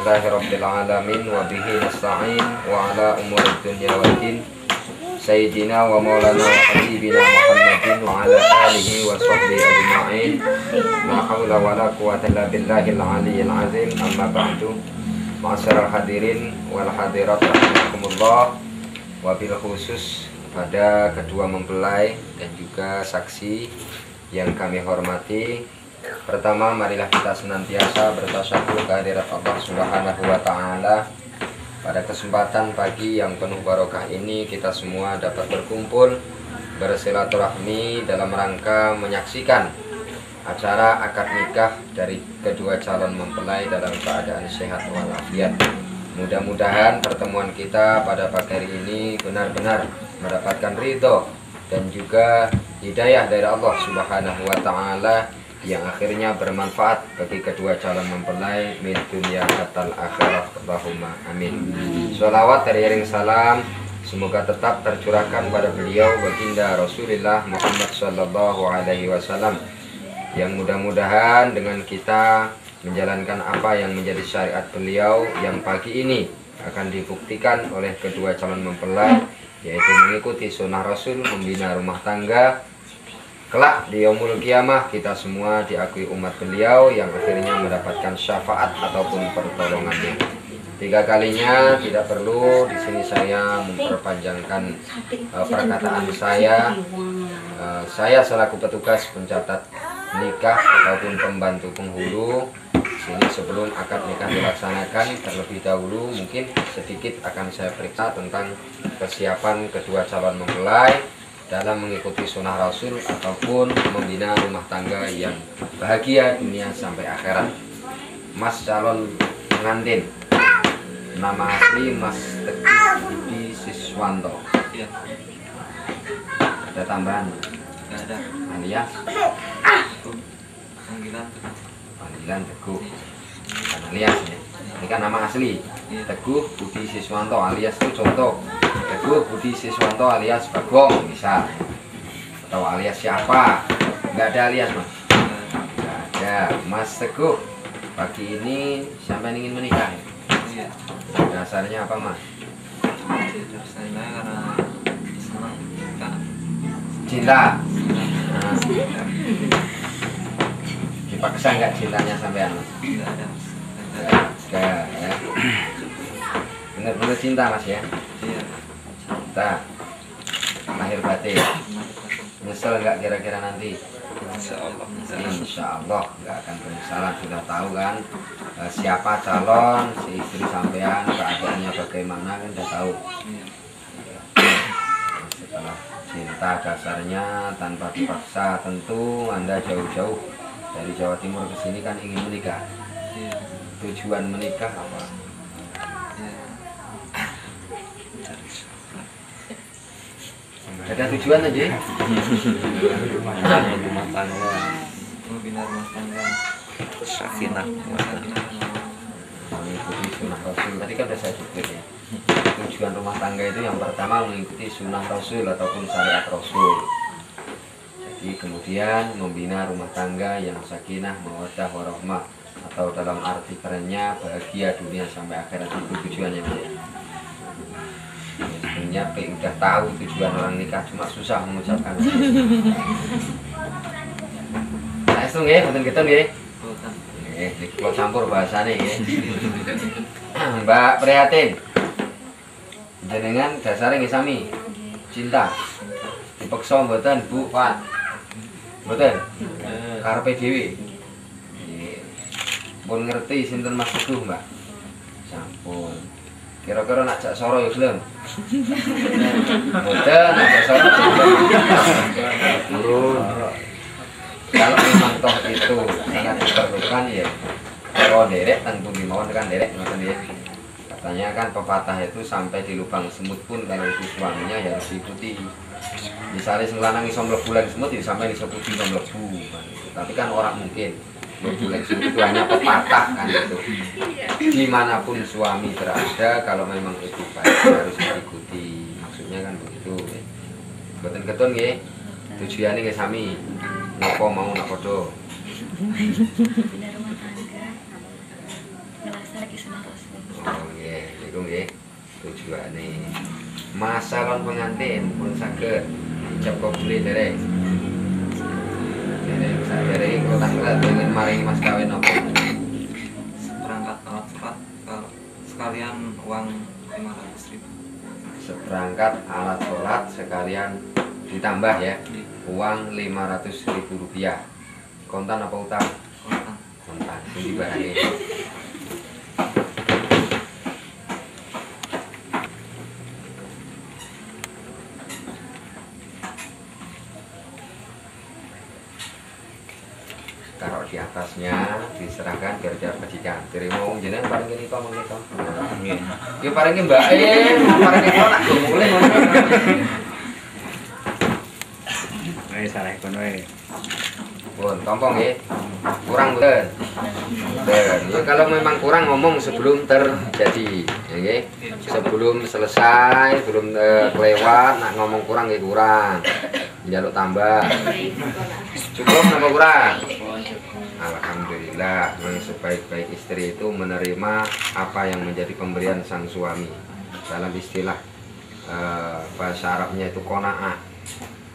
Alhamdulillahirabbil alamin wa bihi nasta'in wa ala umurid dunya waddin. Sayyidina wa maulana wa habibina Muhammadin wa ala alihi wa sahbihi ajma'in. La haula wa la quwwata illa billahil aliyyil azim. Amma ba'du. Ma'asyiral hadirin wal hadirat rahimakumullah. Wabil khusus pada kedua mempelai dan juga saksi yang kami hormati. Pertama, marilah kita senantiasa bertasyahud kehadirat Allah Subhanahu wa taala. Pada kesempatan pagi yang penuh barokah ini, kita semua dapat berkumpul bersilaturahmi dalam rangka menyaksikan acara akad nikah dari kedua calon mempelai dalam keadaan sehat walafiat. Mudah-mudahan pertemuan kita pada pagi hari ini benar-benar mendapatkan ridho dan juga hidayah dari Allah Subhanahu wa taala yang akhirnya bermanfaat bagi kedua calon mempelai min dunya hatal akhirah. Allahumma amin. Sholawat teriring salam semoga tetap tercurahkan pada beliau baginda Rasulullah Muhammad sallallahu alaihi wasallam, yang mudah-mudahan dengan kita menjalankan apa yang menjadi syariat beliau yang pagi ini akan dibuktikan oleh kedua calon mempelai, yaitu mengikuti sunnah Rasul, membina rumah tangga. Kelak di yaumul kiamah kita semua diakui umat beliau yang akhirnya mendapatkan syafaat ataupun pertolongannya. 3 kalinya tidak perlu di sini saya memperpanjangkan perkataan saya. Saya selaku petugas pencatat nikah ataupun pembantu penghulu sini, sebelum akad nikah dilaksanakan terlebih dahulu mungkin sedikit akan saya periksa tentang kesiapan kedua calon mempelai dalam mengikuti sunnah Rasul ataupun membina rumah tangga yang bahagia dunia sampai akhirat. Mas calon pengantin, nama asli Mas Teguh Budi Siswanto. Iya. Ada tambahan? Nggak ada. Alias? Panggilan Teguh. Panggilan Teguh. Bukan alias ya. Ini kan nama asli. Teguh Budi Siswanto alias itu contoh. Teguh Budi Siswanto alias Bagong misal, atau alias siapa? Nggak ada alias mas? Nggak ada. Mas Teguh, pagi ini sampai ingin menikah? Iya. Dasarnya apa mas? Saya karena senang nikah. Cinta. Nah, dipaksa nggak cintanya sampean mas? Nggak ada. Nggak ya. Bener-bener cinta mas ya? Iya. Cinta lahir batin. Nyesel nggak kira-kira nanti? Insya Allah. Insya Allah nggak akan penyesalan. Sudah tahu kan siapa calon, si istri sampean, keadaannya bagaimana kan sudah tahu. Iya. Setelah cinta dasarnya tanpa dipaksa, tentu Anda jauh-jauh dari Jawa Timur ke sini kan ingin menikah. Iya. Tujuan menikah apa? Iya. Ada tujuan aja. Rumah tangga. Membina rumah tangga. Sakinah. Mengikuti sunnah Rasul. Tadi kan sudah saya sebut ya. Tujuan rumah tangga itu yang pertama mengikuti sunnah Rasul ataupun syariat Rasul. Jadi kemudian membina rumah tangga yang sakinah, mawaddah, warahmah, atau dalam arti kerennya bahagia dunia sampai akhirat. Itu tujuannya. Sebenarnya udah tahu tujuan orang nikah, cuma susah mengucapkan. Nah itu nggih, betul nggih. Kalau campur bahasane nggih. Mbak Prihatin, jenengan dasare nggih sami cinta. Dipeksa mboten Bu, Pak? Mboten. Karepe dhewe. Nggih. Pun ngerti sinten Mas Teguh, Mbak? Sampun. Kira-kira nak jak soro ya gelem? Mboten, nak jak soro. Kalau memang toh itu sangat diperlukan ya, kalau derek tentu dimauan kan derek ngoten ya. Katanya kan pepatah itu sampai di lubang semut pun kalau itu suaminya ya harus diikuti. Misalnya selanang iso mlebu lan semut ya sampai iso putih iso mlebu. Tapi kan orang mungkin mlebu lan semut itu hanya pepatah kan itu. Dimanapun suami berada, kalau memang itu baik harus diikuti. Maksudnya kan begitu. Mboten ketun nggih. Tujuane nggih sami. Napa mau nak padha? Bina rumah tangga, ngelaksanake sunnah Rasul. Mas calon pengantin pun saged ijab kabul dereng. Dereng sadere kota pengen maringi mas kawin napa? Seperangkat alat sholat sekalian uang 500.000. Seperangkat alat sholat sekalian ditambah ya uang 500.000 rupiah. Kontan apa utang? Kontan. Kontan. Ini barangnya. Taruh di atasnya, diserahkan biar dia bagikan. Terima wong jenengan paling ini kok mengko. Ya paling ki Mbak paling kok nak go mulih ngono. Salah kono wae. Pun tompong nggih. Kurang mboten. Ya kalau memang kurang ngomong sebelum terjadi, ya nggih. Sebelum selesai, belum kelewat nak ngomong kurang nggih kurang. Njaluk tambah. Cukup napa kurang? Alhamdulillah, sebaik-baik istri itu menerima apa yang menjadi pemberian sang suami. Dalam istilah bahasa Arabnya itu qanaah.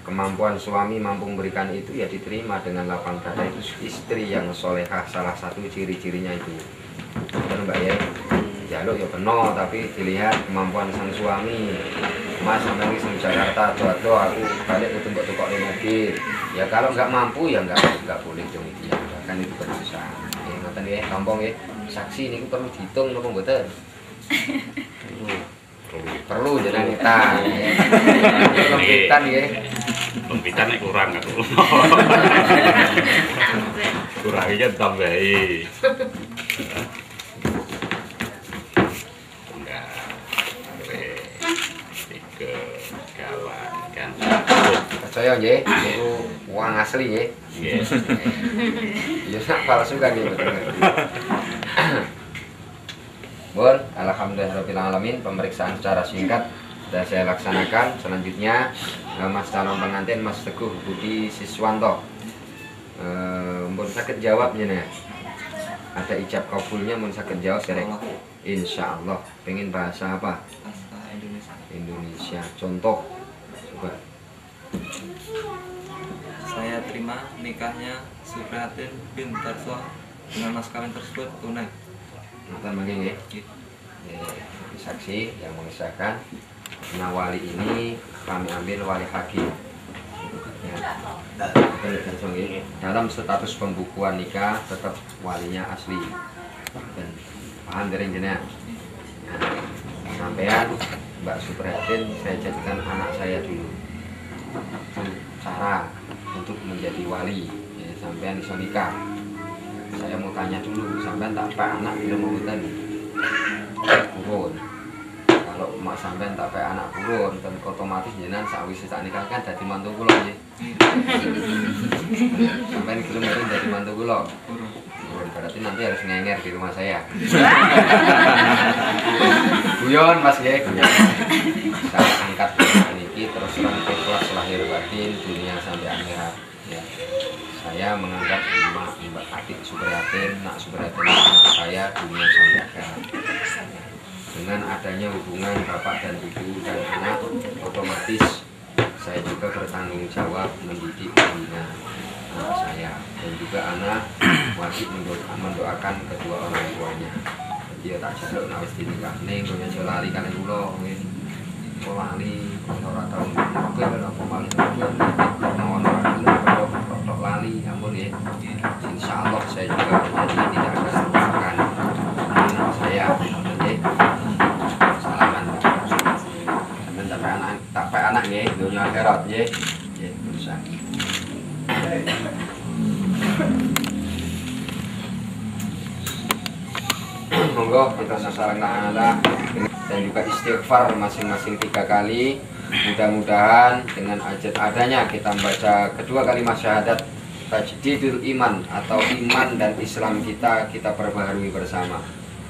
Kemampuan suami mampu memberikan itu ya diterima dengan lapang dada. Itu istri yang solehah, salah satu ciri-cirinya itu. Benar Mbak ya? Jaluk ya penuh, tapi dilihat kemampuan sang suami. Mas sampai di Jakarta, tuh aku balik ke tempat tukok di mobil. Ya kalau nggak mampu ya nggak boleh demikian. Kan itu berdosa. Ngoten nggih, tompong nggih. Saksi niku perlu dihitung napa mboten? Perlu jeneng kita. Lempitan nggih. Lempitan nek kurang aku. Kurang aja tambahi. Enggak. Tiga kawan kan. Percaya nggih, niku uang asli nggih. Nggih. Ya sak palsu kan nggih betul. Bon, alhamdulillahirabbil alamin, pemeriksaan secara singkat sudah saya laksanakan. Selanjutnya Mas calon pengantin Mas Teguh Budi Siswanto. Mun saged jawab jenengan. Ada ijab kabulnya mun saged jawab derek. Insyaallah. Pengen bahasa apa? Bahasa Indonesia. Indonesia. Contoh. Coba. Saya terima nikahnya Suprihatin bin Tarswah dengan mas kawin tersebut tunai. Nonton mangke nggih. Saksi yang mengisahkan wali ini kami ambil wali hakim. Ya. Dalam status pembukuan nikah tetap walinya asli. Dan paham dereng jenengan. Nah, sampean Mbak Suprihatin saya jadikan anak saya dulu. Itu cara untuk menjadi wali. Ya, sampean iso nikah. Saya mau tanya dulu, sampean tak pak anak belum mboten? Purun. Kalau mak sampean tak pak anak purun, dan otomatis jenengan sawise tak nikah kan dadi mantu kula nggih. Sampean belum mboten dadi mantu kula. Purun. Berarti nanti harus ngenger di rumah saya. Guyon Mas nggih, guyon. Saya angkat niki terus terang ikhlas lahir batin dunia sampai akhirat. Ya. Saya menganggap Mbak Atik Suprihatin, Nak Suprihatin anak saya dunia sampai akhirat. Dengan adanya hubungan bapak dan ibu dan anak, otomatis saya juga bertanggung jawab mendidik membina anak saya, dan juga anak wajib mendoakan kedua orang tuanya. Dia tak jaluk nak wis dinikahne kaya aja lali kali kula ngene. Kok lali ora tau mobil apa malih lali ampun ya. Insyaallah saya juga jadi tidak akan melupakan anak saya. Nggih. Salaman. Sampeyan tak pak anak nggih, dunia akhirat nggih. Nggih, berusaha. Monggo kita sasaran Allah dan juga istighfar masing-masing 3 kali. Mudah-mudahan dengan adanya kita membaca kedua kalimat syahadat tajdidul iman atau iman dan Islam kita perbaharui bersama.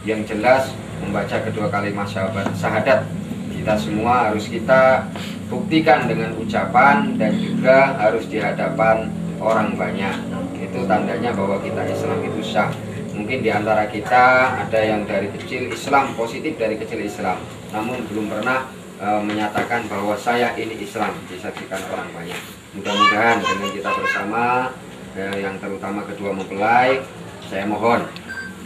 Yang jelas membaca kedua kalimat syahadat kita semua harus kita buktikan dengan ucapan dan juga harus di hadapan orang banyak. Itu tandanya bahwa kita Islam itu sah. Mungkin di antara kita ada yang dari kecil Islam, positif dari kecil Islam, namun belum pernah menyatakan bahwa saya ini Islam, disaksikan orang banyak. Mudah-mudahan dengan kita bersama, yang terutama kedua mempelai, saya mohon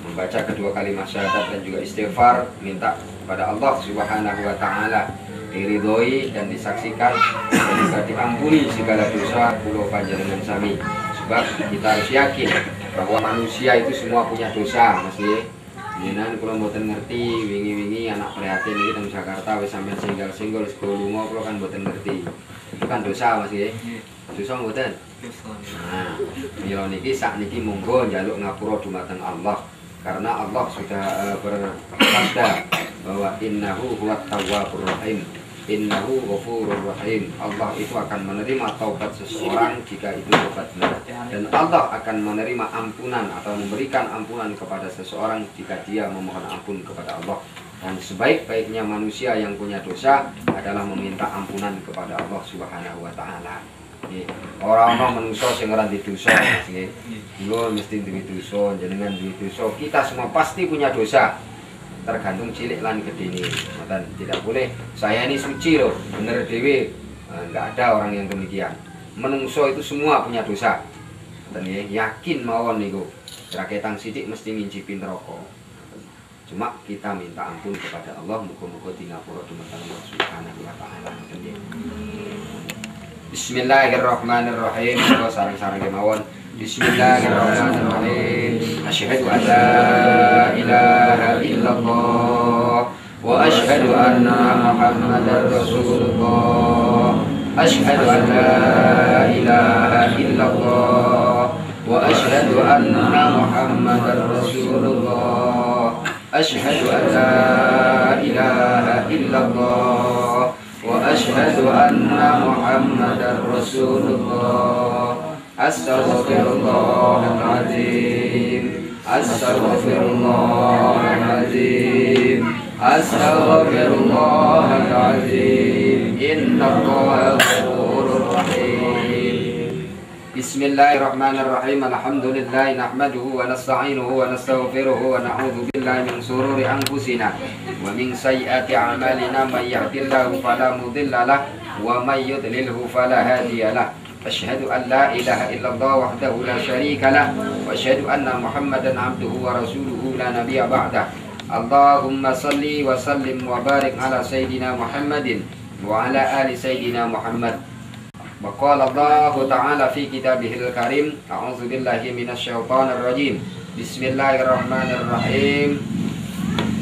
membaca kedua kalimat syahadat dan juga istighfar, minta kepada Allah Subhanahu wa Ta'ala diridhoi dan disaksikan dan juga diampuni segala dosa kula panjenengan sami. Sebab kita harus yakin bahwa manusia itu semua punya dosa, Mas nggih. Jenengan kula mboten ngerti wingi-wingi anak prihatin iki teng Jakarta wis sampeyan singgal-singgol sego lunga kula kan mboten ngerti. Itu kan dosa, Mas nggih. Dosa mboten? Dosa. Nah, mila niki sakniki monggo njaluk ngapura dumateng Allah. Karena Allah sudah bersabda bahwa innahu huwat tawwabur rahim, innahu ghafurur rahim. Allah itu akan menerima taubat seseorang jika itu taubat benar, dan Allah akan menerima ampunan atau memberikan ampunan kepada seseorang jika dia memohon ampun kepada Allah. Dan sebaik-baiknya manusia yang punya dosa adalah meminta ampunan kepada Allah Subhanahu wa Ta'ala. Orang-orang manusia sing ora ndek dosa, Mas nggih. Kula mesti duwe dosa, jenengan duwe dosa. Kita semua pasti punya dosa. Tergantung cilik lan gedene. Ngoten, tidak boleh saya ini suci loh, bener dhewe. Enggak ada orang yang demikian. Menungso itu semua punya dosa. Ngoten nggih, yakin mawon niku. Raketang sithik mesti ngincipi neraka. Cuma kita minta ampun kepada Allah, muga-muga dingapura dumateng Allah Subhanahu wa Ta'ala. Bismillahirrahmanirrahim. Sarang-sarang kemawon. Bismillahirrahmanirrahim. Asyhadu an la ilaha illallah wa asyhadu anna Muhammadar Rasulullah. Asyhadu an la ilaha illallah wa asyhadu anna Muhammadar Rasulullah. Asyhadu an la ilaha illallah wa asyhadu anna Muhammadar Rasulullah. Astaghfirullahaladzim, astaghfirullahaladzim, astaghfirullahaladzim. Innallaha ghafurur rahim. Bismillahirrahmanirrahim. Alhamdulillah nahmaduhu wa nasta'inuhu wa nastaghfiruhu wa na'udzu billahi min shururi anfusina wa min sayyiati a'malina. May yahdihillahu fala mudilla lahu wa may yudlilhu fala hadiya lahu. Asyhadu an la ilaha illallah wahdahu la syarika lah wa asyhadu anna Muhammadan abduhu wa rasuluhu la nabiyya ba'dah. Allahumma salli wa sallim wa barik ala sayyidina Muhammadin wa ala ali sayyidina Muhammad. Wa qala Allah ta'ala fi kitabihil karim, a'udzu billahi minasyaitonir rajim. Bismillahirrahmanirrahim.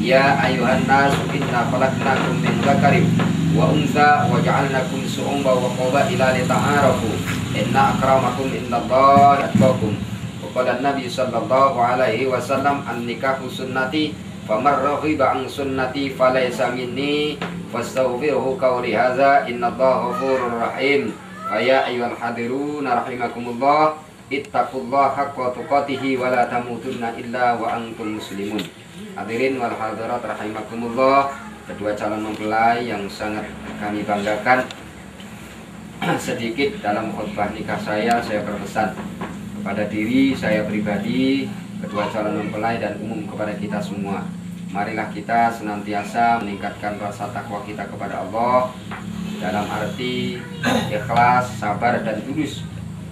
Ya ayuhan nas inna khalaqnakum min dzakarin wa unsa wa ja'alnakum syu'uban wa qabaila lita'arafu inna akramakum indallahi atqakum. Wa qala an-nabi sallallahu alaihi wasallam an-nikahu sunnati faman raghiba an sunnati falaysa minni fastaghfiruhu qawli hadza innallaha ghafurur rahim. Ya ayyuhal hadirun rahimakumullah, ittaqullaha haqqa tuqatih wa la tamutunna illa wa antum muslimun. Hadirin wal hadirat rahimakumullah, kedua calon mempelai yang sangat kami banggakan, sedikit dalam khutbah nikah saya berpesan kepada diri saya pribadi, kedua calon mempelai dan umum kepada kita semua. Marilah kita senantiasa meningkatkan rasa takwa kita kepada Allah dalam arti ikhlas, sabar dan tulus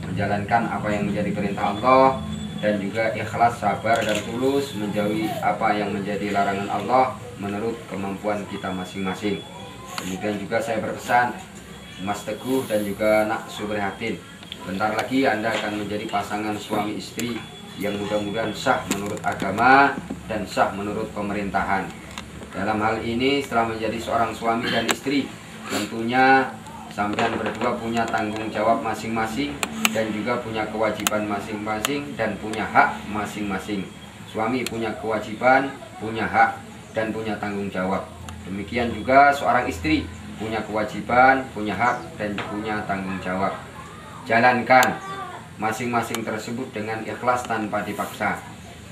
menjalankan apa yang menjadi perintah Allah, dan juga ikhlas, sabar dan tulus menjauhi apa yang menjadi larangan Allah menurut kemampuan kita masing-masing. Kemudian juga saya berpesan, Mas Teguh dan juga Nak Subrihatin, bentar lagi Anda akan menjadi pasangan suami istri yang mudah-mudahan sah menurut agama dan sah menurut pemerintahan. Dalam hal ini, setelah menjadi seorang suami dan istri, tentunya sampean berdua punya tanggung jawab masing-masing dan juga punya kewajiban masing-masing dan punya hak masing-masing. Suami punya kewajiban, punya hak, dan punya tanggung jawab. Demikian juga seorang istri punya kewajiban, punya hak, dan punya tanggung jawab. Jalankan masing-masing tersebut dengan ikhlas tanpa dipaksa.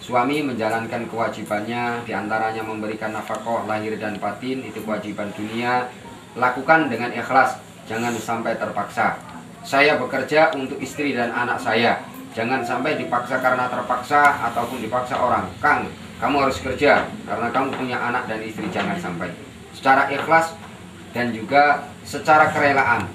Suami menjalankan kewajibannya, diantaranya memberikan nafkah lahir dan batin, itu kewajiban dunia. Lakukan dengan ikhlas, jangan sampai terpaksa. Saya bekerja untuk istri dan anak saya, jangan sampai dipaksa karena terpaksa ataupun dipaksa orang. Kang, kamu harus kerja karena kamu punya anak dan istri, jangan sampai. Secara ikhlas dan juga secara kerelaan.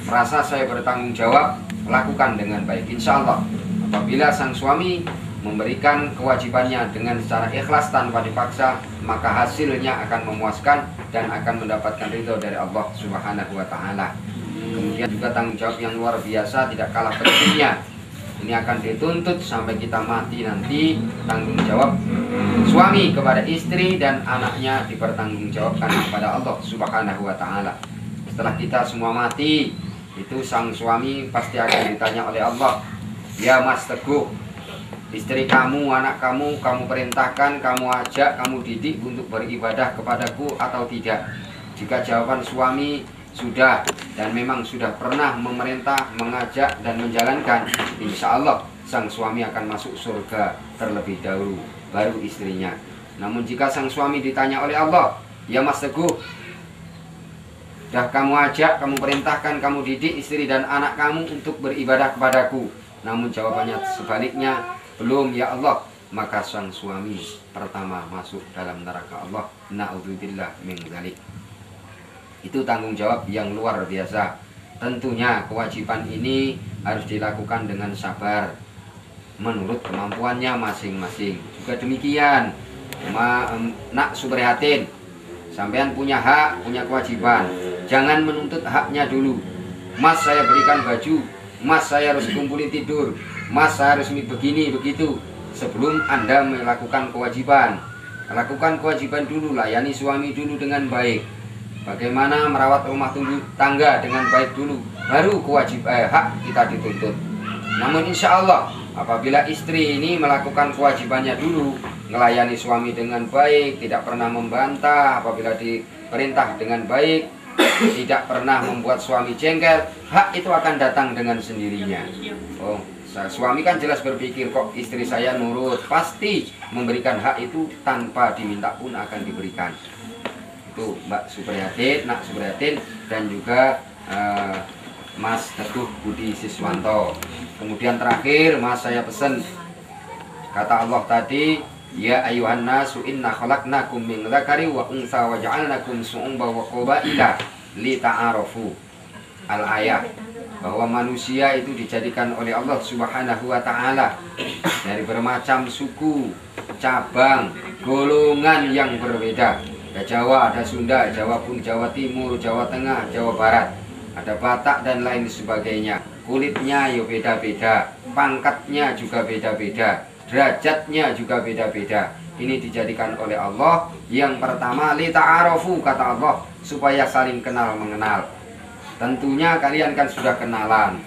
Merasa saya bertanggung jawab, lakukan dengan baik. Insya Allah apabila sang suami memberikan kewajibannya dengan secara ikhlas tanpa dipaksa, maka hasilnya akan memuaskan dan akan mendapatkan ridho dari Allah Subhanahu wa Ta'ala. Kemudian juga tanggung jawab yang luar biasa, tidak kalah pentingnya. Ini akan dituntut sampai kita mati nanti. Tanggung jawab suami kepada istri dan anaknya dipertanggungjawabkan kepada Allah Subhanahu wa Ta'ala. Setelah kita semua mati, itu sang suami pasti akan ditanya oleh Allah, ya Mas Teguh, istri kamu, anak kamu, kamu perintahkan, kamu ajak, kamu didik untuk beribadah kepadaku atau tidak? Jika jawaban suami sudah dan memang sudah pernah memerintah, mengajak dan menjalankan, insya Allah sang suami akan masuk surga terlebih dahulu, baru istrinya. Namun jika sang suami ditanya oleh Allah, ya Mas Teguh, dah kamu ajak, kamu perintahkan, kamu didik istri dan anak kamu untuk beribadah kepadaku, namun jawabannya sebaliknya, belum ya Allah, maka sang suami pertama masuk dalam neraka Allah. Na'udzubillah min dzalik. Itu tanggung jawab yang luar biasa. Tentunya kewajiban ini harus dilakukan dengan sabar menurut kemampuannya masing-masing. Juga demikian, nak Suprihatin, sampean punya hak, punya kewajiban. Jangan menuntut haknya dulu. Mas, saya berikan baju, Mas, saya harus kumpulin tidur, Mas, saya harus begini begitu. Sebelum Anda melakukan kewajiban, lakukan kewajiban dulu, layani suami dulu dengan baik. Bagaimana merawat rumah tangga dengan baik dulu, baru hak kita dituntut. Namun insya Allah apabila istri ini melakukan kewajibannya dulu, melayani suami dengan baik, tidak pernah membantah, apabila diperintah dengan baik, tidak pernah membuat suami jengkel, hak itu akan datang dengan sendirinya. Oh, suami kan jelas berpikir, kok istri saya nurut, pasti memberikan hak itu tanpa diminta pun akan diberikan. Itu Mbak Suprihatin, Nak Suprihatin, dan juga Mas Teguh Budi Siswanto. Kemudian terakhir, Mas, saya pesan, kata Allah tadi, ya ayuhan nasu inna khalaqnakum min dzakari wa untha wa ja'alnakum syu'uban wa qabaila lita'arafu. Al-ayat, bahwa manusia itu dijadikan oleh Allah Subhanahu wa Ta'ala dari bermacam suku, cabang, golongan yang berbeda. Ada Jawa, ada Sunda, Jawa pun Jawa Timur, Jawa Tengah, Jawa Barat, ada Batak dan lain sebagainya. Kulitnya ya beda-beda, pangkatnya juga beda-beda, derajatnya juga beda-beda. Ini dijadikan oleh Allah yang pertama lita'arafu, kata Allah, supaya saling kenal mengenal. Tentunya kalian kan sudah kenalan,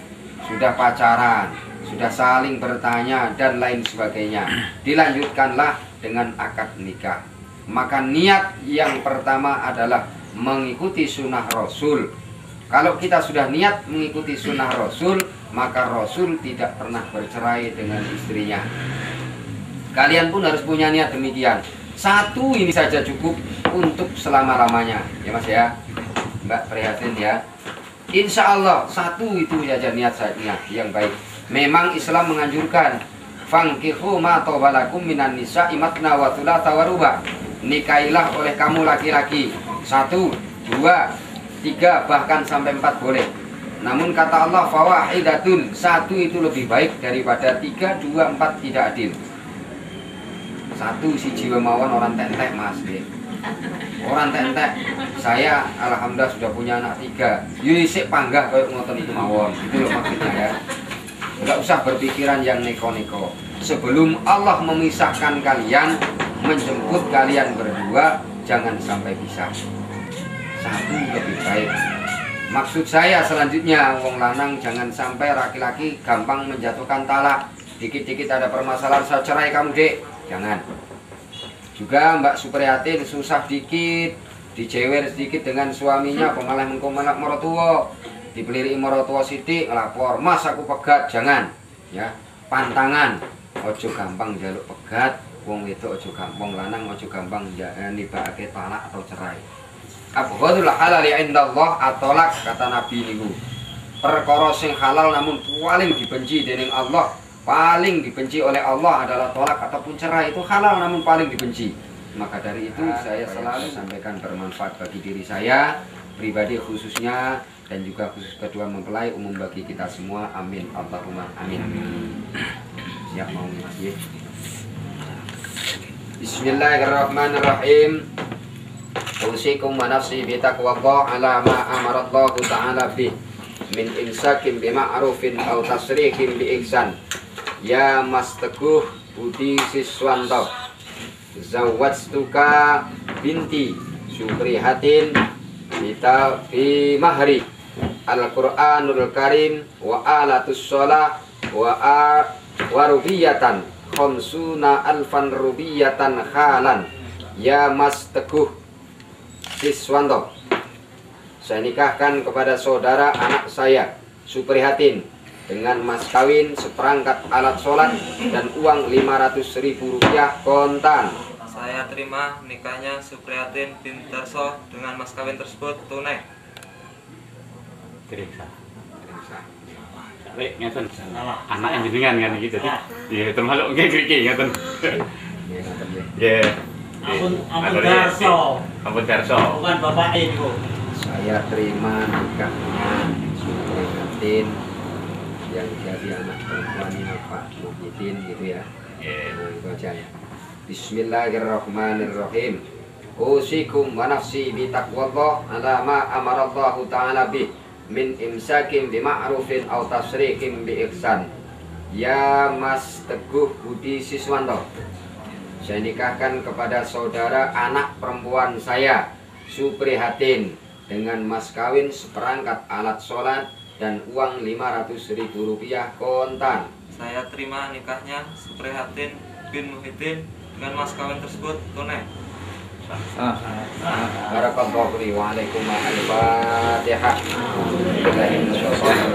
sudah pacaran, sudah saling bertanya dan lain sebagainya. Dilanjutkanlah dengan akad nikah. Maka niat yang pertama adalah mengikuti sunnah Rasul. Kalau kita sudah niat mengikuti sunnah Rasul, maka Rasul tidak pernah bercerai dengan istrinya. Kalian pun harus punya niat demikian. Satu ini saja cukup untuk selama-lamanya, ya Mas ya, Mbak Prihatin ya. Insya Allah satu itu saja niat saya yang baik. Memang Islam menganjurkan fankihu ma tawbalakum minan nisa'i matna wa thulatha wa ruba'. Nikahilah oleh kamu laki-laki 1, 2, 3, bahkan sampai 4 boleh. Namun kata Allah fawahidatun, 1 itu lebih baik daripada 3, 2, 4 tidak adil. 1 si jiwa mawon orang tentek Mas deh. Orang tentek. Saya alhamdulillah sudah punya anak 3. Yusik panggah kayak ngotot itu mawon. Itu loh maksudnya ya. Enggak usah berpikiran yang neko-neko. Sebelum Allah memisahkan kalian, menjemput kalian berdua, jangan sampai pisah. 1 lebih baik. Maksud saya selanjutnya, wong lanang jangan sampai laki-laki gampang menjatuhkan talak. Dikit-dikit ada permasalahan, saya cerai kamu dek. Jangan. Juga Mbak Suprihatin susah dikit, dijewer sedikit dengan suaminya, pemalah mengkomalak morotua, dipeliri morotua sidik, ngelapor, Mas aku pegat, jangan. Ya, pantangan, ojo gampang jaluk pegat. Wong itu ojo gampang, lanang ojo gampang nibake talak atau cerai. Abghadul halal indallah atolak, kata Nabi niku. Perkara sing halal namun paling dibenci dening Allah, paling dibenci oleh Allah adalah tolak ataupun cerai. Itu halal namun paling dibenci. Maka dari itu saya selalu sampaikan bermanfaat bagi diri saya pribadi khususnya dan juga khusus kedua mempelai, umum bagi kita semua. Amin Allahumma amin. Siap mau Mas? Bismillahirrahmanirrahim. Usikum wa nafsi bi taqwallah ala ma amarallahu ta'ala bih min imsakin bi ma'rufin aw tasrihin bi ihsan. Ya Mas Teguh Budi Siswanto, zawwajtuka binti Sukrihatin kita bi mahri Al-Qur'anul Karim wa alatus sholah wa rubiyatan khamsuna alfan rubiyatan khalan. Ya Mas Teguh Siswanto, saya nikahkan kepada saudara anak saya Suprihatin dengan mas kawin seperangkat alat sholat dan uang 500.000 rupiah kontan. Saya terima nikahnya Suprihatin bin Darso dengan mas kawin tersebut tunai. Terima. Baik, ngeten. Anak yang jenengan kan iki dadi. Ya termasuk nggih iki ngeten. Nggih. Ampun Darso. Ampun Darso. Bukan bapak ibu. Saya terima nikahnya Suprihatin yang jadi anak perempuannya Pak Muhyiddin gitu ya. Nah, itu aja ya. Bismillahirrahmanirrahim. Usikum wa nafsi bi taqwallah ala ma amarallahu ta'ala bih min imsakin bi ma'rufin aw tasrihin bi ihsan. Ya Mas Teguh Budi Siswanto, saya nikahkan kepada saudara anak perempuan saya Suprihatin dengan mas kawin seperangkat alat sholat dan uang 500.000 rupiah kontan. Saya terima nikahnya Suprihatin bin Muhyiddin dengan mas kawin tersebut tunai. Barakallahu fi wa alaikum al-Fatihah.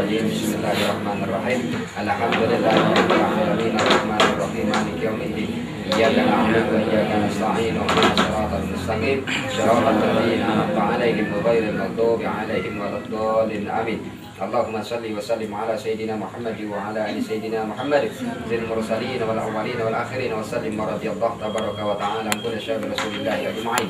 Bismillahirrahmanirrahim. Alhamdulillahirabbil alamin arrahmanir rahim maliki yaumiddin. Iyyaka na'budu wa iyyaka nasta'in ihdinas siratal mustaqim siratal ladzina an'amta 'alaihim ghairil maghdubi 'alaihim waladdallin. Amin. Allahumma salli wa sallim ala sayyidina Muhammad wa ala ali sayyidina Muhammad zil mursalin wal awwalin wal akhirin wa sallim radhiyallahu tabaraka wa ta'ala an kulli syai'in rasulillah ajma'in.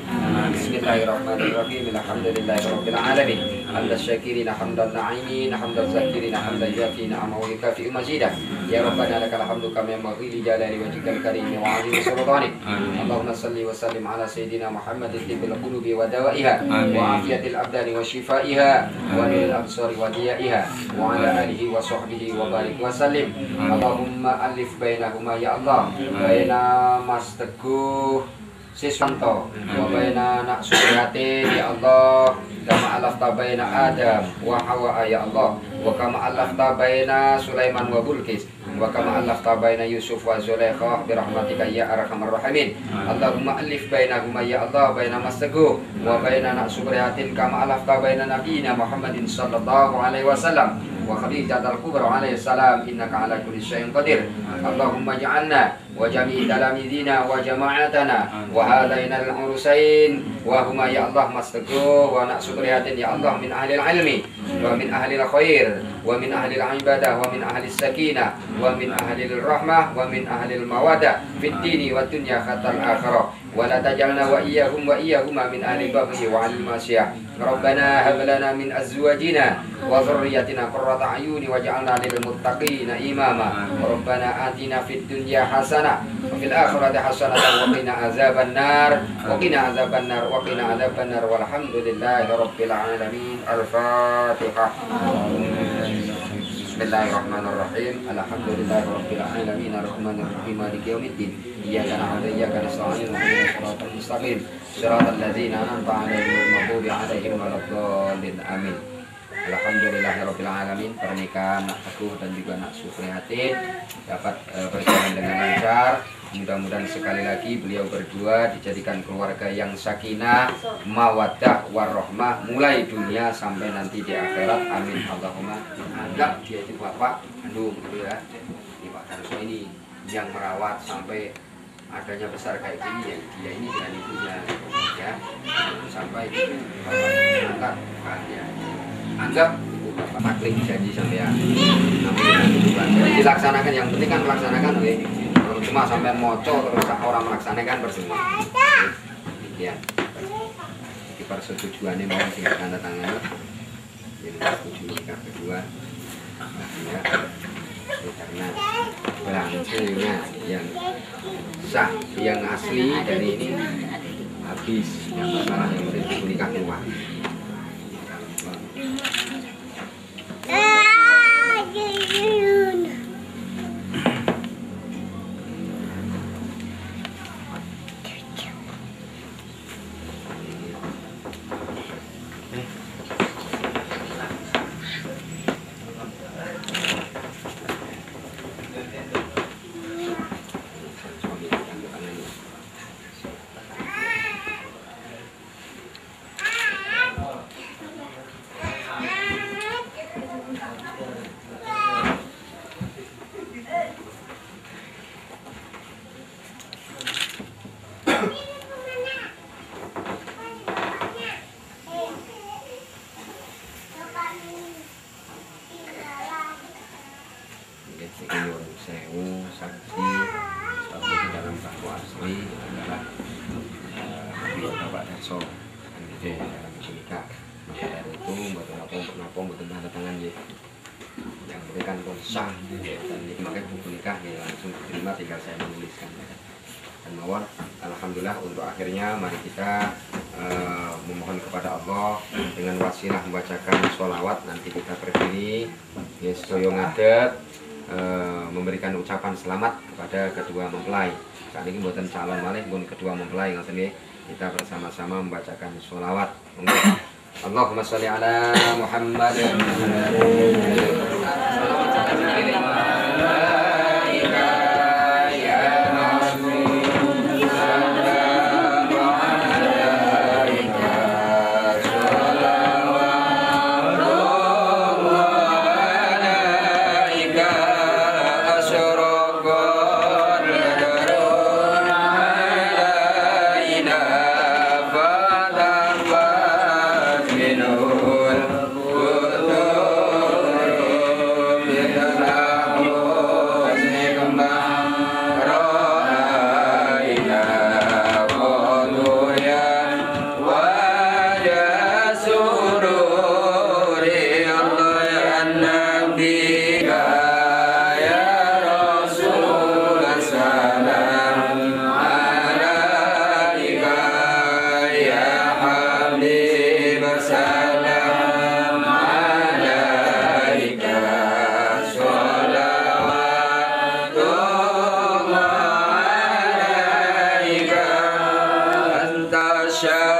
Bismillahirrahmanirrahim. Alhamdulillahi rabbil alamin. Hamdan syakirin hamdan na'imin hamdan zakirin hamdan yafi ni'ama wa yukafi mazidah. Ya rabbana lakal hamdu kama yanbaghi li jalali wajhikal karim wa 'azimi sultanik. Allahumma salli wa sallim ala sayyidina Muhammad tibbil qulubi wa dawaiha wa afiyatil abdani wa shifaiha wa lil absari wa wa ala alihi wa sahbihi wa barik wa sallim. Allahumma alif bainahuma ya Allah, baina Mas Teguh Siswanto wa baina anak Suprihatin ya Allah, kama alafta baina Adam wa Hawa ya Allah, wa kama alafta baina Sulaiman wa Bulqis wa kama alafta baina Yusuf wa Zulaikha bi rahmatika ya arhamar rahimin. Allahumma alif bainahuma ya Allah, baina Mas Teguh wa baina anak Suprihatin kama alafta baina nabiyina Muhammadin sallallahu alaihi wasallam wa Khadijatul Kubra alaihi salam, innaka ala kulli syai'in qadir. Allahumma ja'alna wa jami' talamidina wa jama'atana wa hadaina al-urusain wa huma ya Allah Mas Teguh wa anak Suprihatin ya Allah min ahli al-ilmi wa min ahli al-khair wa min ahli al-ibadah wa min ahli as-sakinah wa min ahli al-rahmah wa min ahli al-mawadah fid dini wa dunya khatal akhirah wa la tajalna wa iyyahuma min ahli baghi wa al-masiyah. Rabbana hab lana min azwajina wa dhurriyyatina qurrata a'yuni waj'alna lil muttaqina imama. Rabbana atina fid dunya hasanah wa fil akhirati hasanah wa qina azaban nar wa qina azaban nar wa qina azaban nar walhamdulillahi rabbil alamin. Al-Fatihah. Bismillahirrahmanirrahim. Alhamdulillahi rabbil alamin arrahmanir rahim maliki yaumiddin. Iyyaka na'budu wa iyyaka nasta'in ihdinas siratal mustaqim siratal ladzina an'amta 'alaihim ghairil maghdubi 'alaihim waladdallin. Amin. Alhamdulillahirabbil alamin. Pernikahan Nak Teguh dan juga Nak Suprihatin dapat berjalan dengan lancar. Mudah-mudahan sekali lagi beliau berdua dijadikan keluarga yang sakinah, mawaddah, warahmah mulai dunia sampai nanti di akhirat. Amin Allahumma. Anggap dia itu bapak kandung gitu ya. Ini Pak Darso ini yang merawat sampai adanya besar kayak gini ya. Dia ini dengan ibunya ya. Sampai bapak angkat kan ya. Anggap ibu bapak taklim janji sampai ya. Jadi dilaksanakan, yang penting kan melaksanakan oke. Cuma sampai moco terus orang melaksanakan bersama. Ya. persetujuannya mohon sing tanda tangan. Ini setuju nikah kedua. Ya, karena berlangsungnya yang sah, yang asli dari ini habis, yang masalah yang penting nikah kedua. Sewu saksi status dalam baku asli adalah Bapak Darso kan gitu dalam nikah. Maka dari itu betul tanda tangan ya yang berikan sah dan makanya buku nikah ya langsung diterima, tinggal saya menuliskan dan mawar. Alhamdulillah untuk akhirnya mari kita memohon kepada Allah dengan wasilah membacakan sholawat. Nanti kita berdiri Yesoyo ngadet memberikan ucapan selamat kepada kedua mempelai. Saat ini buatan calon malih pun kedua mempelai ngoten nggih. Kita bersama-sama membacakan sholawat. Allahumma sholli ala Muhammad. Shall